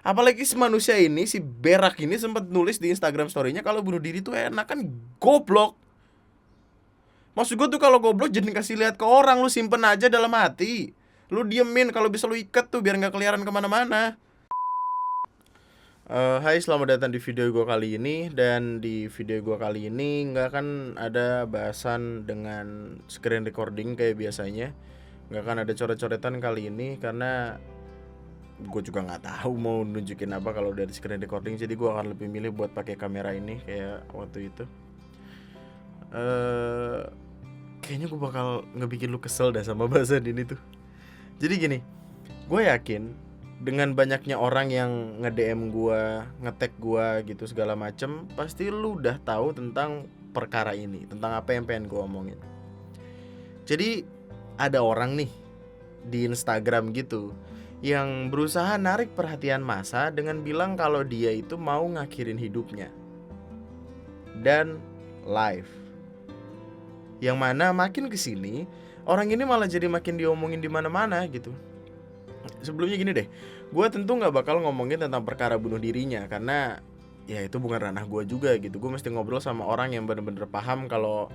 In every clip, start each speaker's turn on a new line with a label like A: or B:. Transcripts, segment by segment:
A: Apalagi si manusia ini, si berak ini sempat nulis di Instagram story-nya kalau bunuh diri tuh enak. Kan goblok. Maksud gue tuh kalau goblok jangan kasih lihat ke orang, lu simpen aja dalam hati. Lu diemin, kalau bisa lu ikat tuh biar nggak keliaran kemana-mana. Hai, selamat datang di video gue kali ini. Dan di video gue kali ini nggak akan ada bahasan dengan screen recording kayak biasanya. Nggak akan ada coret-coretan kali ini karena gue juga nggak tahu mau nunjukin apa kalau dari screen recording. Jadi gue akan lebih milih buat pakai kamera ini kayak waktu itu. Kayaknya gue bakal ngebikin lu kesel dah sama bahasan ini tuh. Jadi gini, gue yakin dengan banyaknya orang yang nge-DM gue, nge-tag gue gitu segala macem, pasti lu udah tahu tentang perkara ini, tentang apa yang pengen gue omongin. Jadi ada orang nih di Instagram gitu yang berusaha narik perhatian massa dengan bilang kalau dia itu mau ngakhirin hidupnya dan live. Yang mana makin kesini orang ini malah jadi makin diomongin di mana-mana gitu. Sebelumnya gini deh, gue tentu nggak bakal ngomongin tentang perkara bunuh dirinya karena ya itu bukan ranah gue juga gitu. Gue mesti ngobrol sama orang yang bener-bener paham kalau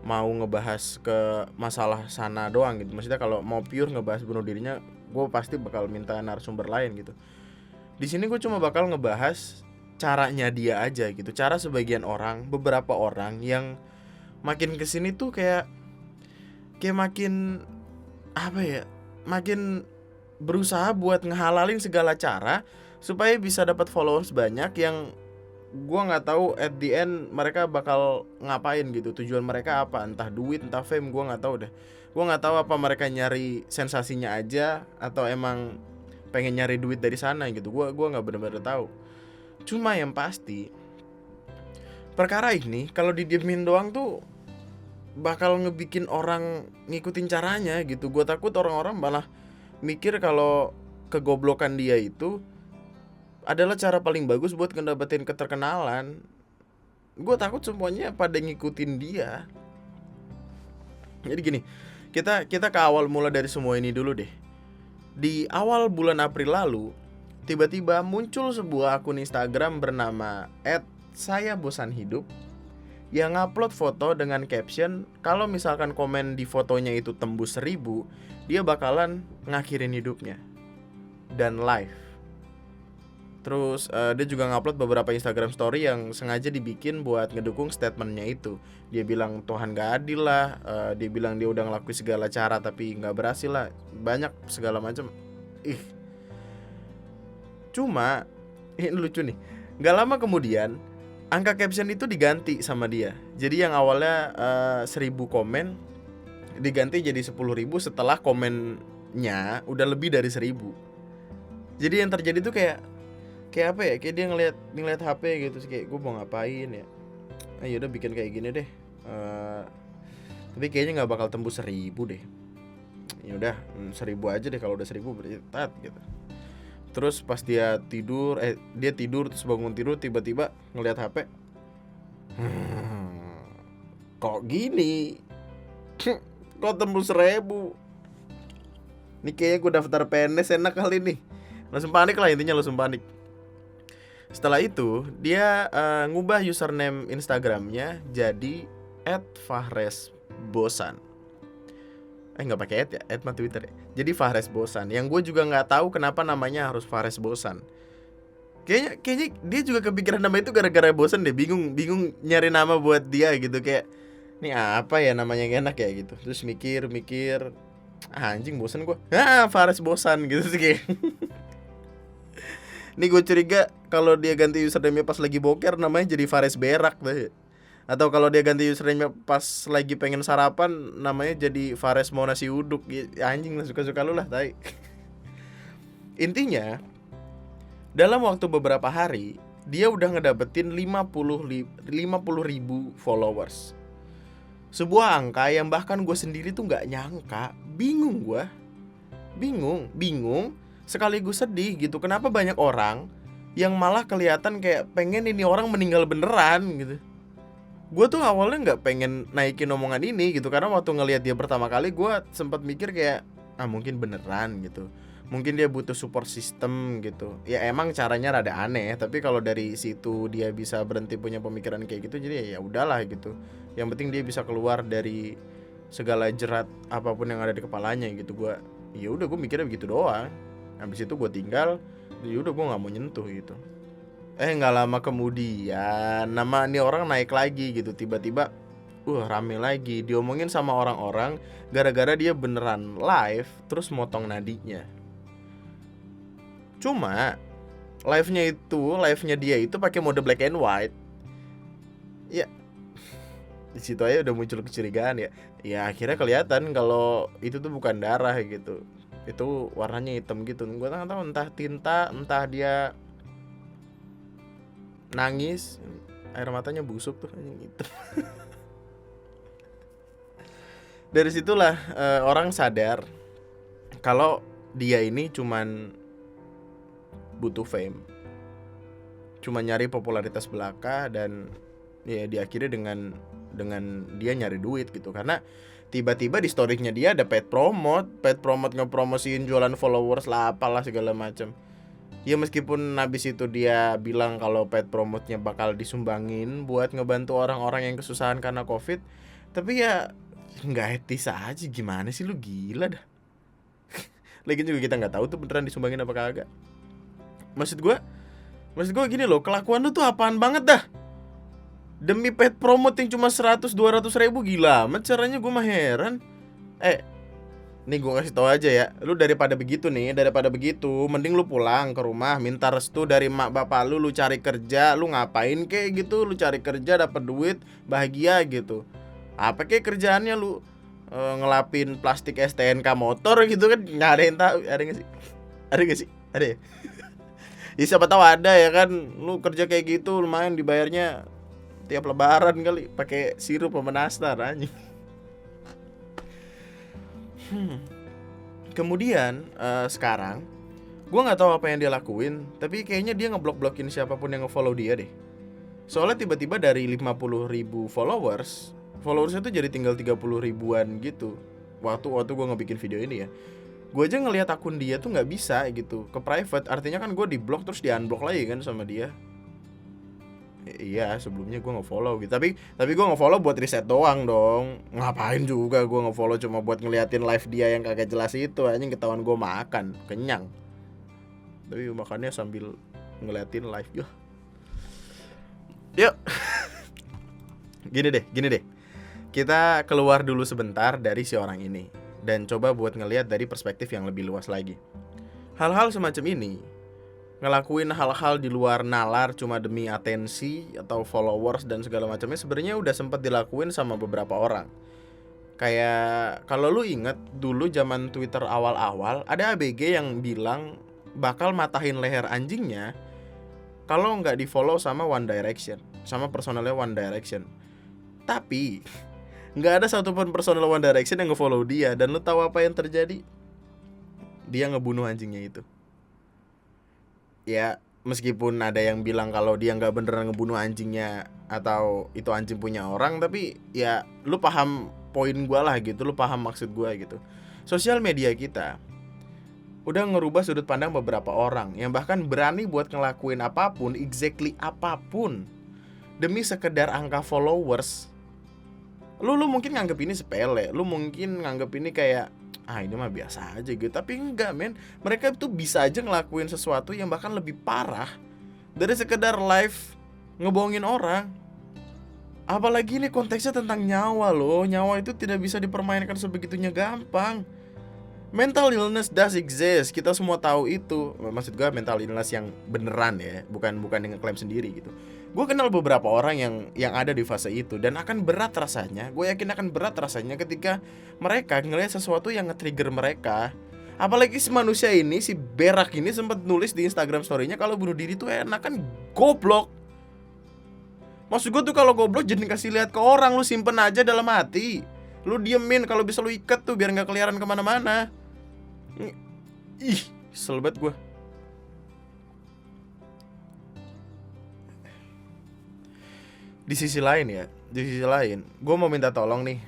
A: mau ngebahas ke masalah sana doang gitu. Maksudnya kalau mau pure ngebahas bunuh dirinya, gue pasti bakal minta narasumber lain gitu. Di sini gue cuma bakal ngebahas caranya dia aja gitu. Cara sebagian orang, beberapa orang yang makin kesini tuh kayak makin apa ya, makin berusaha buat ngehalalin segala cara supaya bisa dapat followers banyak yang gua nggak tahu at the end mereka bakal ngapain gitu, tujuan mereka apa, entah duit entah fame, gua nggak tahu deh. Gua nggak tahu apa mereka nyari sensasinya aja atau emang pengen nyari duit dari sana gitu. Gua nggak benar-benar tahu. Cuma yang pasti perkara ini kalau didiemin doang tuh bakal ngebikin orang ngikutin caranya gitu. Gue takut orang-orang malah mikir kalau kegoblokan dia itu adalah cara paling bagus buat ngedapetin keterkenalan. Gue takut semuanya pada ngikutin dia. Jadi gini, kita ke awal mula dari semua ini dulu deh. Di awal bulan April lalu, tiba-tiba muncul sebuah akun Instagram bernama @sayabosanhidup yang ngupload foto dengan caption kalau misalkan komen di fotonya itu tembus 1000, dia bakalan ngakhirin hidupnya dan live. Terus dia juga ngupload beberapa Instagram story yang sengaja dibikin buat ngedukung statementnya itu. Dia bilang Tuhan gak adil lah, dia bilang dia udah ngelakuin segala cara tapi gak berhasil lah, banyak segala macam. Cuma ini lucu nih, gak lama kemudian angka caption itu diganti sama dia. Jadi yang awalnya 1000 komen diganti jadi 10.000 setelah komennya udah lebih dari 1000. Jadi yang terjadi tuh kayak apa ya? Kayak dia ngeliat HP gitu sih, kayak gue mau ngapain ya? Yaudah bikin kayak gini deh. Tapi kayaknya nggak bakal tembus 1000 deh. Yaudah 1000 aja deh, kalau udah 1000 berarti tat gitu. Terus pas dia tidur terus bangun tidur tiba-tiba ngeliat HP. Kok gini? Kok tembus 1000? Ini kayaknya gue daftar PNS enak kali nih. Langsung panik lah, intinya langsung panik. Setelah itu dia ngubah username Instagramnya jadi @fahresbosan. Nggak pakai ya, mah Twitter ya. Jadi Fares Bosan. Yang gue juga nggak tahu kenapa namanya harus Fares Bosan. Kayaknya dia juga kepikiran nama itu gara-gara bosan deh. Bingung nyari nama buat dia gitu, kayak ini apa ya namanya yang enak ya gitu. Terus mikir, anjing bosan gue. Fares Bosan gitu sih kayak. Nih gue curiga kalau dia ganti username pas lagi boker namanya jadi Fares Berak deh. Atau kalau dia ganti username pas lagi pengen sarapan namanya jadi Fares mau nasi uduk. Anjing lah, suka-suka lu lah, tai. Intinya dalam waktu beberapa hari dia udah ngedapetin 50.000 followers. Sebuah angka yang bahkan gue sendiri tuh gak nyangka. Bingung gue. Bingung sekaligus sedih gitu. Kenapa banyak orang yang malah kelihatan kayak pengen ini orang meninggal beneran gitu. Gue tuh awalnya gak pengen naikin omongan ini gitu, karena waktu ngelihat dia pertama kali gue sempat mikir kayak mungkin beneran gitu. Mungkin dia butuh support system gitu. Ya emang caranya rada aneh, tapi kalau dari situ dia bisa berhenti punya pemikiran kayak gitu, jadi ya udahlah gitu. Yang penting dia bisa keluar dari segala jerat apapun yang ada di kepalanya gitu. Ya udah gue mikirnya begitu doang. Habis itu gue tinggal, ya udah gue nggak mau nyentuh gitu. Nggak lama kemudian nama nih orang naik lagi gitu, tiba-tiba rame lagi diomongin sama orang-orang gara-gara dia beneran live terus motong nadinya. Cuma live-nya dia itu pakai mode black and white. Ya, di situ aja udah muncul kecurigaan ya. Ya akhirnya kelihatan kalau itu tuh bukan darah gitu. Itu warnanya hitam gitu. Gue nggak tahu entah tinta, entah dia nangis, air matanya busuk tuh hitam. Dari situlah orang sadar kalau dia ini cuman butuh fame, cuma nyari popularitas belaka, dan ya diakhiri dengan dia nyari duit gitu. Karena tiba-tiba di story-nya dia ada paid promote ngepromosiin jualan followers lah apalah segala macam. Ya meskipun habis itu dia bilang kalau paid promote-nya bakal disumbangin buat ngebantu orang-orang yang kesusahan karena Covid, tapi ya nggak etis aja. Gimana sih, lu gila dah. Lagi juga kita nggak tahu tuh beneran disumbangin apa kagak. Maksud gue gini loh, kelakuan lu tuh apaan banget dah. Demi paid promote yang cuma 100-200 ribu, gila amat caranya. Gue mah heran. Nih gue kasih tau aja ya, lu daripada begitu mending lu pulang ke rumah, minta restu dari mak bapak lu cari kerja. Lu ngapain kayak gitu? Lu cari kerja dapat duit bahagia gitu. Apa kayak kerjaannya lu ngelapin plastik STNK motor gitu kan? Nggak ada yang tahu. Ada nggak sih? Ada ya? Ya siapa tahu ada ya kan. Lu kerja kayak gitu lumayan dibayarnya tiap lebaran kali pakai sirup sama nastar anjing. Kemudian sekarang gue nggak tahu apa yang dia lakuin, tapi kayaknya dia ngeblok-blokin siapapun yang nge-follow dia deh. Soalnya tiba-tiba dari 50.000 followersnya tuh jadi tinggal 30 ribuan gitu. Waktu gue ngebikin video ini ya, gue aja ngelihat akun dia tuh nggak bisa gitu ke private. Artinya kan gue di blok terus di unblock lagi kan sama dia. Iya, sebelumnya gue nge-follow gitu. Tapi gue nge-follow buat riset doang dong. Ngapain juga gue nge-follow cuma buat ngeliatin live dia yang kagak jelas itu. Anjing, ketahuan gue makan, kenyang. Tapi makannya sambil ngeliatin live. Yuk. Gini deh. Kita keluar dulu sebentar dari si orang ini dan coba buat ngeliat dari perspektif yang lebih luas lagi. Hal-hal semacam ini, ngelakuin hal-hal di luar nalar cuma demi atensi atau followers dan segala macamnya, sebenarnya udah sempat dilakuin sama beberapa orang. Kayak kalau lu inget dulu zaman Twitter awal-awal, ada ABG yang bilang bakal matahin leher anjingnya kalau nggak di follow sama One Direction, sama personelnya One Direction. Tapi nggak ada satupun personel One Direction yang nge-follow dia. Dan lu tahu apa yang terjadi? Dia ngebunuh anjingnya itu. Ya meskipun ada yang bilang kalau dia nggak beneran ngebunuh anjingnya atau itu anjing punya orang, tapi ya lu paham poin gue lah gitu, lu paham maksud gue gitu. Sosial media kita udah ngerubah sudut pandang beberapa orang yang bahkan berani buat ngelakuin apapun, exactly apapun, demi sekedar angka followers. Lu mungkin nganggep ini sepele, lu mungkin nganggep ini kayak ini mah biasa aja gitu. Tapi enggak men, mereka tuh bisa aja ngelakuin sesuatu yang bahkan lebih parah dari sekedar live ngebohongin orang. Apalagi ini konteksnya tentang nyawa loh. Nyawa itu tidak bisa dipermainkan sebegitunya gampang. Mental illness does exist, kita semua tahu itu. Maksud gue mental illness yang beneran ya, bukan yang ngeklaim sendiri gitu. Gue kenal beberapa orang yang ada di fase itu, dan akan berat rasanya. Gue yakin akan berat rasanya ketika mereka ngelihat sesuatu yang nge-trigger mereka. Apalagi si manusia ini, si berak ini sempat nulis di Instagram story-nya kalau bunuh diri tuh enak. Kan goblok. Maksud gue tuh kalau goblok jangan kasih lihat ke orang, lu simpen aja dalam hati. Lu diemin, kalau bisa lu ikat tuh biar gak keliaran kemana-mana. Ih, kesel banget gue. Di sisi lain gue mau minta tolong nih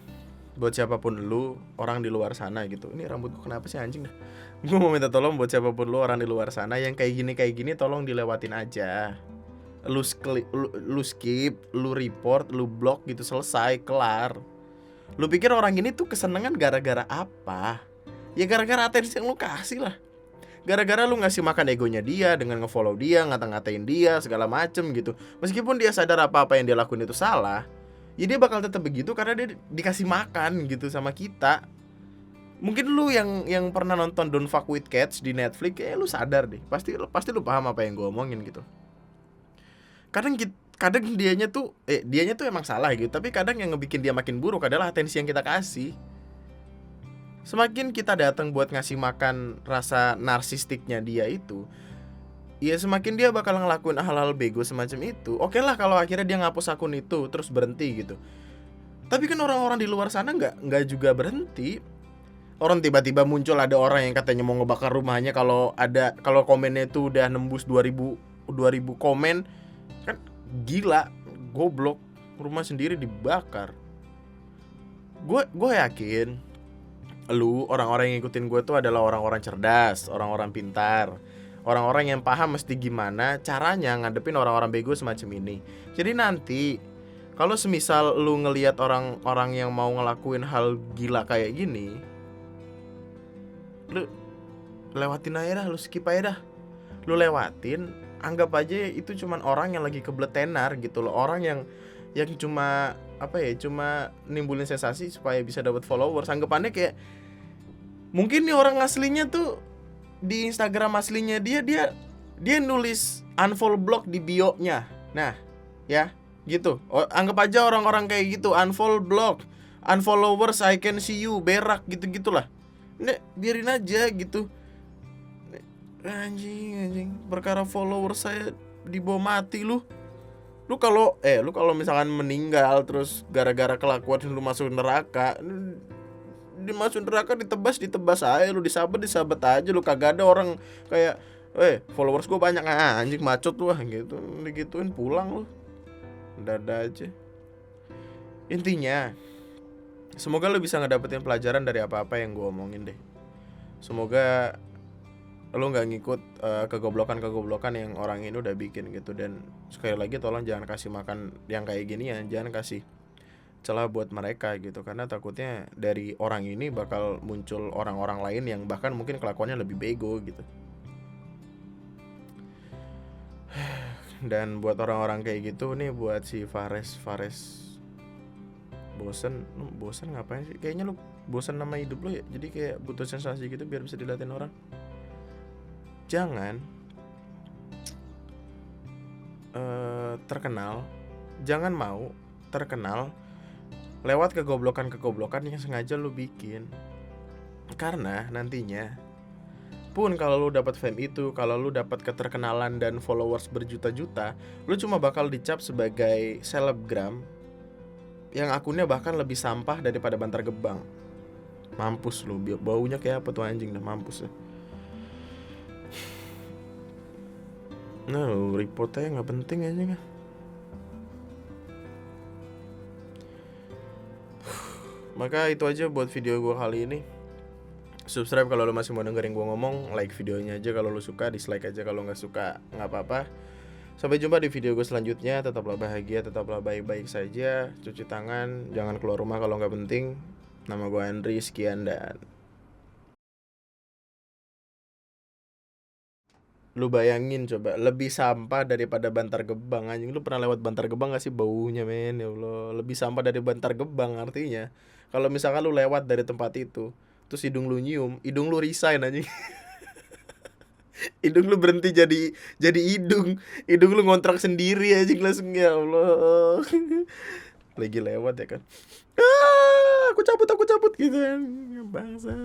A: buat siapapun lu, orang di luar sana gitu. Ini rambut gua kenapa sih anjing dah. Gua mau minta tolong buat siapapun lu, orang di luar sana yang kayak gini tolong dilewatin aja. Lu skip, lu report, lu block gitu, selesai, kelar. Lu pikir orang ini tuh kesenangan gara-gara apa? Ya gara-gara atensi yang lu kasih lah. Gara-gara lu ngasih makan egonya dia dengan ngefollow dia, ngata-ngatain dia, segala macem gitu. Meskipun dia sadar apa-apa yang dia lakuin itu salah, ya dia bakal tetap begitu karena dia dikasih makan gitu sama kita. Mungkin lu yang pernah nonton Don't Fuck With Cats di Netflix, lu sadar deh. Pasti lu paham apa yang gue omongin gitu. Kadang dianya tuh emang salah gitu, tapi kadang yang ngebikin dia makin buruk adalah atensi yang kita kasih. Semakin kita datang buat ngasih makan rasa narsistiknya dia itu, ya semakin dia bakal ngelakuin hal-hal bego semacam itu. Oke lah kalau akhirnya dia ngapus akun itu terus berhenti gitu. Tapi kan orang-orang di luar sana nggak juga berhenti. Orang tiba-tiba muncul ada orang yang katanya mau ngebakar rumahnya kalau komennya itu udah nembus 2000 komen. Kan gila, goblok, rumah sendiri dibakar. Gue yakin lu, orang-orang yang ngikutin gue tuh adalah orang-orang cerdas, orang-orang pintar, orang-orang yang paham mesti gimana caranya ngadepin orang-orang bego semacam ini. Jadi nanti kalau semisal lu ngelihat orang-orang yang mau ngelakuin hal gila kayak gini, lu lewatin aja dah, lu skip aja dah. Lu lewatin, anggap aja itu cuman orang yang lagi kebelet tenar gitu loh. Orang yang cuma cuma nimbulin sensasi supaya bisa dapat followers. Anggapannya kayak mungkin nih orang aslinya tuh di Instagram aslinya dia nulis unfollow block di bio-nya. Nah, ya, gitu. Anggap aja orang-orang kayak gitu, unfollow block, unfollowers, I can see you, berak gitu-gitulah. Nih, biarin aja gitu. Anjing, perkara followers saya dibawa mati lu. Lu kalau misalkan meninggal terus gara-gara kelakuan lu masuk neraka, dimasukin neraka ditebas aja, lu disabet aja, lu kagak ada orang kayak followers gue banyak anjing macot lu gitu, digituin pulang lu. Dada aja. Intinya semoga lu bisa ngedapetin pelajaran dari apa-apa yang gue omongin deh. Semoga lu nggak ngikut kegoblokan yang orang ini udah bikin gitu. Dan sekali lagi tolong jangan kasih makan yang kayak gini ya, jangan kasih celah buat mereka gitu, karena takutnya dari orang ini bakal muncul orang-orang lain yang bahkan mungkin kelakuannya lebih bego gitu. Dan buat orang-orang kayak gitu nih, buat si Fares bosen ngapain sih? Kayaknya lu bosen nama hidup lu ya, jadi kayak butuh sensasi gitu biar bisa diliatin orang. Jangan jangan mau terkenal lewat kegoblokan yang sengaja lu bikin. Karena nantinya pun kalau lu dapat fame itu, kalau lu dapat keterkenalan dan followers berjuta-juta, lu cuma bakal dicap sebagai selebgram yang akunnya bahkan lebih sampah daripada Bantar Gebang. Mampus lu, baunya kayak apa tuh anjing dah, mampus ya. Nah, report aja gak penting aja gak. Maka itu aja buat video gue kali ini. Subscribe kalau lo masih mau dengerin gue ngomong. Like videonya aja kalau lo suka, dislike aja kalau gak suka, gak apa-apa. Sampai jumpa di video gue selanjutnya. Tetaplah bahagia, tetaplah baik-baik saja. Cuci tangan, jangan keluar rumah kalau gak penting. Nama gue Andri, sekian dan lu bayangin coba, lebih sampah daripada Bantar Gebang anjing. Lu pernah lewat Bantar Gebang gak sih? Baunya men, ya Allah. Lebih sampah dari Bantar Gebang artinya. Kalau misalkan lu lewat dari tempat itu, terus hidung lu nyium, hidung lu resign anjing. Hidung lu berhenti jadi hidung lu ngontrak sendiri anjing langsung, ya Allah. Lagi lewat ya kan. Aku cabut gitu kan. Bangsa.